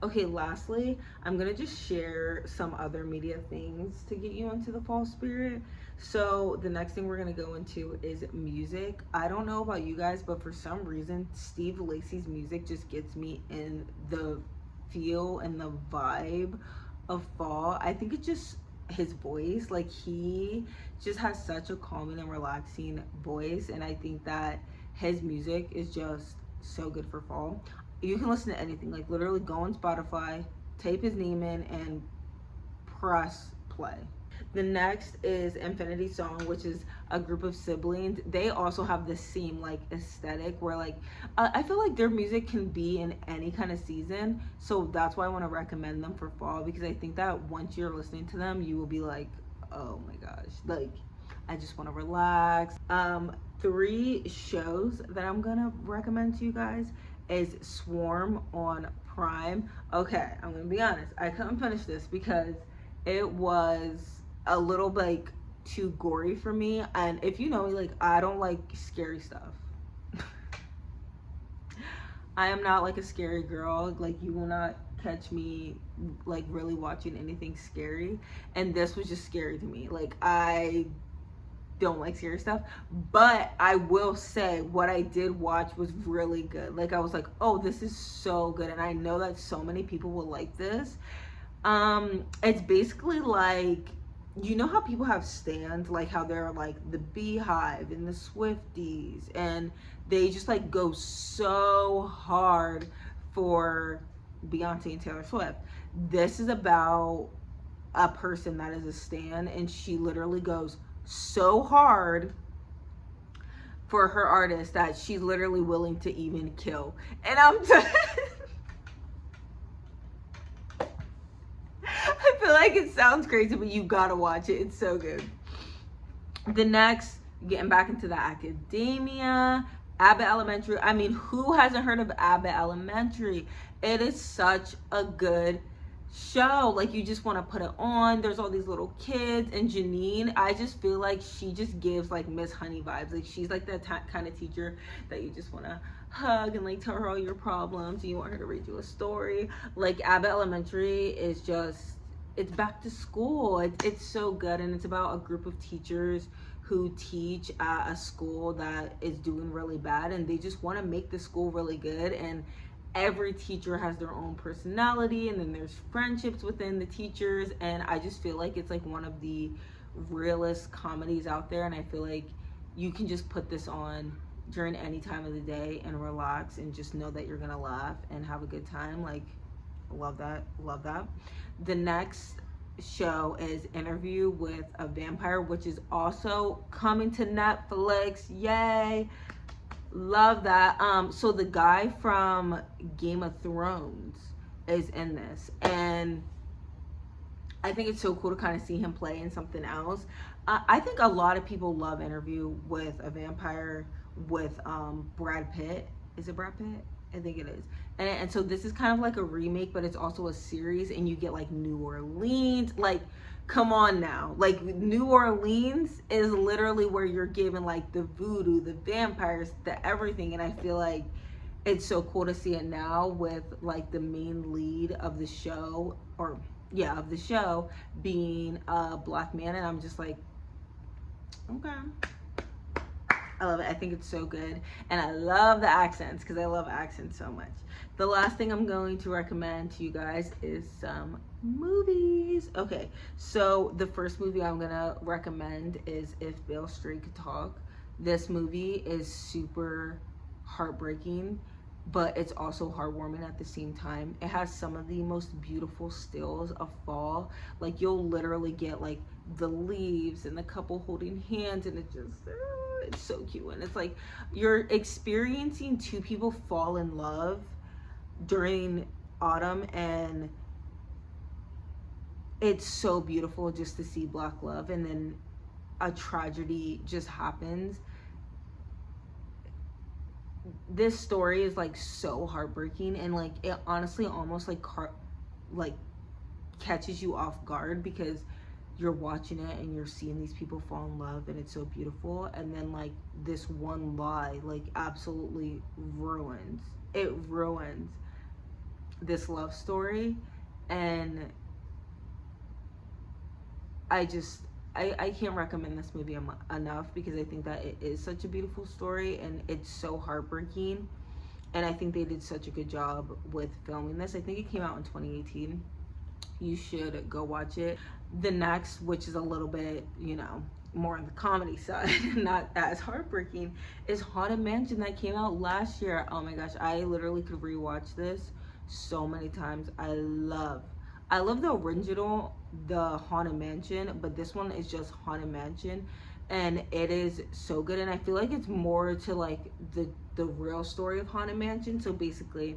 Okay, lastly, I'm gonna just share some other media things to get you into the fall spirit. So, the next thing we're gonna go into is music. I don't know about you guys, but for some reason, Steve Lacy's music just gets me in the feel and the vibe of fall. I think it's just his voice. Like, he just has such a calming and relaxing voice, and I think that his music is just so good for fall. You can listen to anything, like literally go on Spotify, type his name in, and press play. The next is Infinity Song, which is a group of siblings. They also have the same like aesthetic where like I feel like their music can be in any kind of season. So that's why I want to recommend them for fall, because I think that once you're listening to them, you will be like, oh my gosh, like I just want to relax. Three shows that I'm gonna recommend to you guys is Swarm on Prime. Okay, I'm gonna be honest. I couldn't finish this because it was a little like too gory for me. And if you know me, like I don't like scary stuff. I am not like a scary girl. Like you will not catch me like really watching anything scary. And this was just scary to me. Like I don't like scary stuff, but I will say what I did watch was really good. Like I was like, oh, this is so good, and I know that so many people will like this. It's basically like, you know how people have stands, like how they're like the Beehive and the Swifties, and they just like go so hard for Beyonce and Taylor Swift. This is about a person that is a stan, and she literally goes so hard for her artist that she's literally willing to even kill. And I feel like it sounds crazy, but you gotta watch it. It's so good. The next, getting back into the academia, Abbott Elementary. I mean, who hasn't heard of Abbott Elementary? It is such a good show. Like, you just want to put it on. There's all these little kids, and Janine, I just feel like she just gives like Miss Honey vibes. Like, she's like that kind of teacher that you just want to hug and like tell her all your problems, and you want her to read you a story. Like, Abbott Elementary is just, it's back to school. It's so good, and it's about a group of teachers who teach at a school that is doing really bad, and they just want to make the school really good. And every teacher has their own personality, and then there's friendships within the teachers, and I just feel like it's like one of the realest comedies out there. And I feel like you can just put this on during any time of the day and relax and just know that you're gonna laugh and have a good time. Like, love that, love that. The next show is Interview with a Vampire, which is also coming to Netflix. Yay, love that. So the guy from Game of Thrones is in this, and I think it's so cool to kind of see him play in something else. I think a lot of people love Interview with a Vampire with Brad Pitt. Is it Brad Pitt? I think it is. And so this is kind of like a remake, but it's also a series, and you get like New Orleans. Like, come on now. Like, New Orleans is literally where you're given like the voodoo, the vampires, the everything. And I feel like it's so cool to see it now with like the main lead of the show, or yeah, of the show being a black man. And I'm just like, okay, I love it. I think it's so good. And I love the accents, because I love accents so much. The last thing I'm going to recommend to you guys is some movies. Okay, so the first movie I'm going to recommend is If Beale Street Could Talk. This movie is super heartbreaking, but it's also heartwarming at the same time. It has some of the most beautiful stills of fall. Like, you'll literally get like the leaves and the couple holding hands, and it just it's so cute. And it's like you're experiencing two people fall in love during autumn, and it's so beautiful just to see black love, and then a tragedy just happens. This story is like so heartbreaking, and like it honestly almost like catches you off guard, because you're watching it and you're seeing these people fall in love, and it's so beautiful, and then like this one lie like absolutely ruins this love story, and I can't recommend this movie enough, because I think that it is such a beautiful story and it's so heartbreaking, and I think they did such a good job with filming this. I think it came out in 2018. You should go watch it. The next, which is a little bit, more on the comedy side, not as heartbreaking, is Haunted Mansion, that came out last year. Oh my gosh, I literally could rewatch this so many times. I love the original, the Haunted Mansion, but this one is just Haunted Mansion, and it is so good. And I feel like it's more to like the real story of Haunted Mansion. So basically,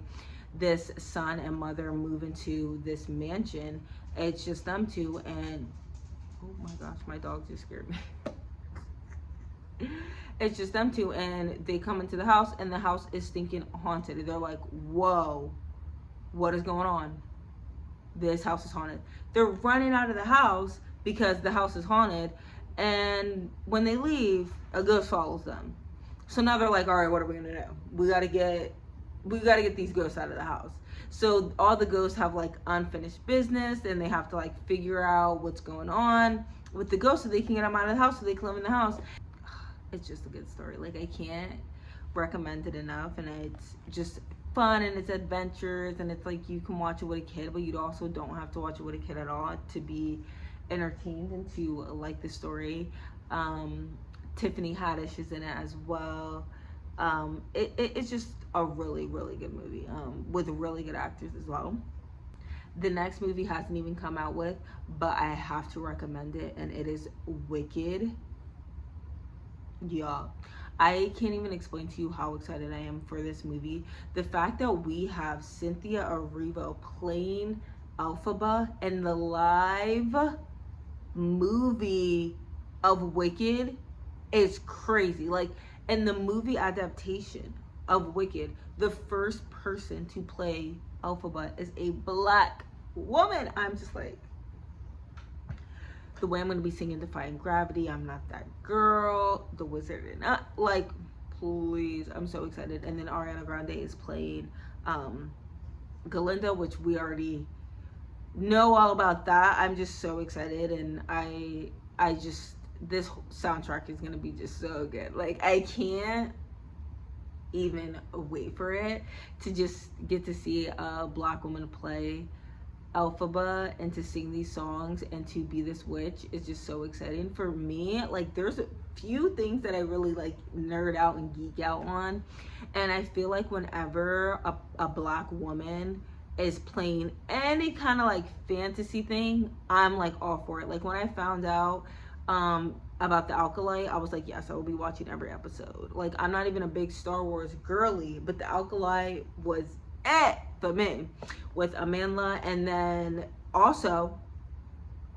this son and mother move into this mansion. It's just them two, and oh my gosh, my dog just scared me. It's just them two, and they come into the house, and the house is stinking haunted. They're like, whoa, what is going on? This house is haunted. They're running out of the house because the house is haunted, and when they leave, a ghost follows them. So now they're like, all right, what are we gonna do? We gotta get these ghosts out of the house. So all the ghosts have like unfinished business, and they have to like figure out what's going on with the ghosts so they can get them out of the house so they can live in the house. It's just a good story. Like, I can't recommend it enough, and it's just fun, and it's adventures, and it's like you can watch it with a kid, but you also don't have to watch it with a kid at all to be entertained and to like the story. Tiffany Haddish is in it as well. It's just a really, really good movie, with really good actors as well. The next movie hasn't even come out with, but I have to recommend it, and it is Wicked. Yeah, I can't even explain to you how excited I am for this movie. The fact that we have Cynthia Erivo playing Elphaba in the live movie of Wicked is crazy. Like, in the movie adaptation of Wicked, the first person to play Elphaba is a black woman. I'm just like, the way I'm going to be singing Defying Gravity, I'm Not That Girl, The Wizard and like, please, I'm so excited. And then Ariana Grande is playing Galinda, which we already know all about that. I'm just so excited, and I just, this soundtrack is going to be just so good. Like, I can't even wait for it to just get to see a black woman play Elphaba and to sing these songs and to be this witch is just so exciting for me. Like, there's a few things that I really like nerd out and geek out on, and I feel like whenever a black woman is playing any kind of like fantasy thing, I'm like all for it. Like, when I found out about the Alkali, I was like, yes, I will be watching every episode. Like, I'm not even a big Star Wars girly, but the Alkali was it for me with Amandla. And then also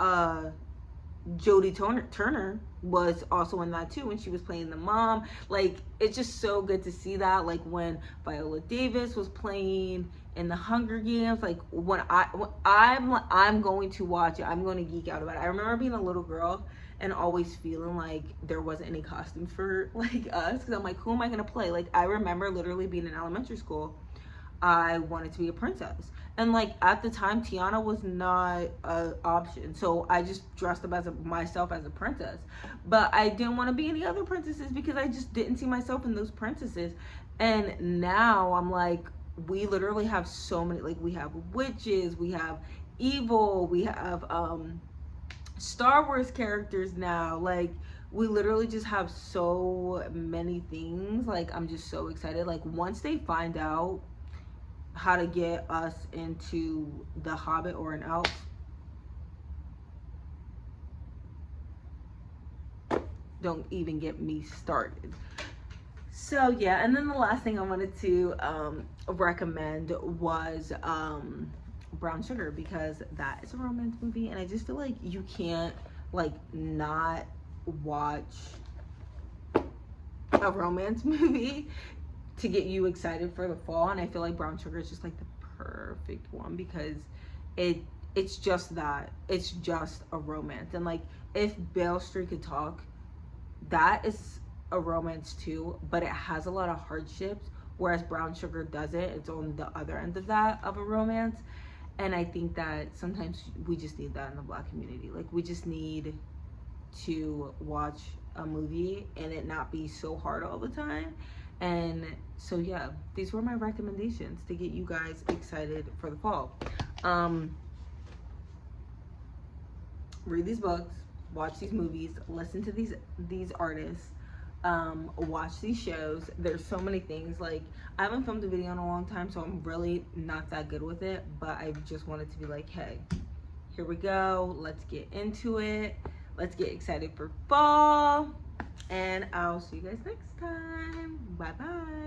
Jodie Turner was also in that too, when she was playing the mom. Like, it's just so good to see that. Like, when Viola Davis was playing in the Hunger Games, like, when I'm going to watch it, I'm going to geek out about it. I remember being a little girl and always feeling like there wasn't any costumes for like us, because I'm like, who am I gonna play? Like, I remember literally being in elementary school, I wanted to be a princess, and like at the time Tiana was not an option, so I just dressed up as myself as a princess. But I didn't want to be any other princesses because I just didn't see myself in those princesses. And now I'm like, we literally have so many, like, we have witches, we have evil, we have Star Wars characters now. Like, we literally just have so many things. Like, I'm just so excited. Like, once they find out how to get us into The Hobbit or an elf, don't even get me started. So yeah, and then the last thing I wanted to recommend was Brown Sugar, because that is a romance movie, and I just feel like you can't like not watch a romance movie to get you excited for the fall. And I feel like Brown Sugar is just like the perfect one, because it's just that, it's just a romance. And like, if Beale Street Could Talk, that is a romance too, but it has a lot of hardships whereas Brown Sugar doesn't. It's on the other end of that, of a romance. And I think that sometimes we just need that in the Black community. Like, we just need to watch a movie and it not be so hard all the time. And so yeah, these were my recommendations to get you guys excited for the fall. Read these books, watch these movies, listen to these artists, watch these shows. There's so many things. Like, I haven't filmed a video in a long time, so I'm really not that good with it, but I just wanted to be like, hey, here we go, let's get into it, let's get excited for fall, and I'll see you guys next time. Bye bye.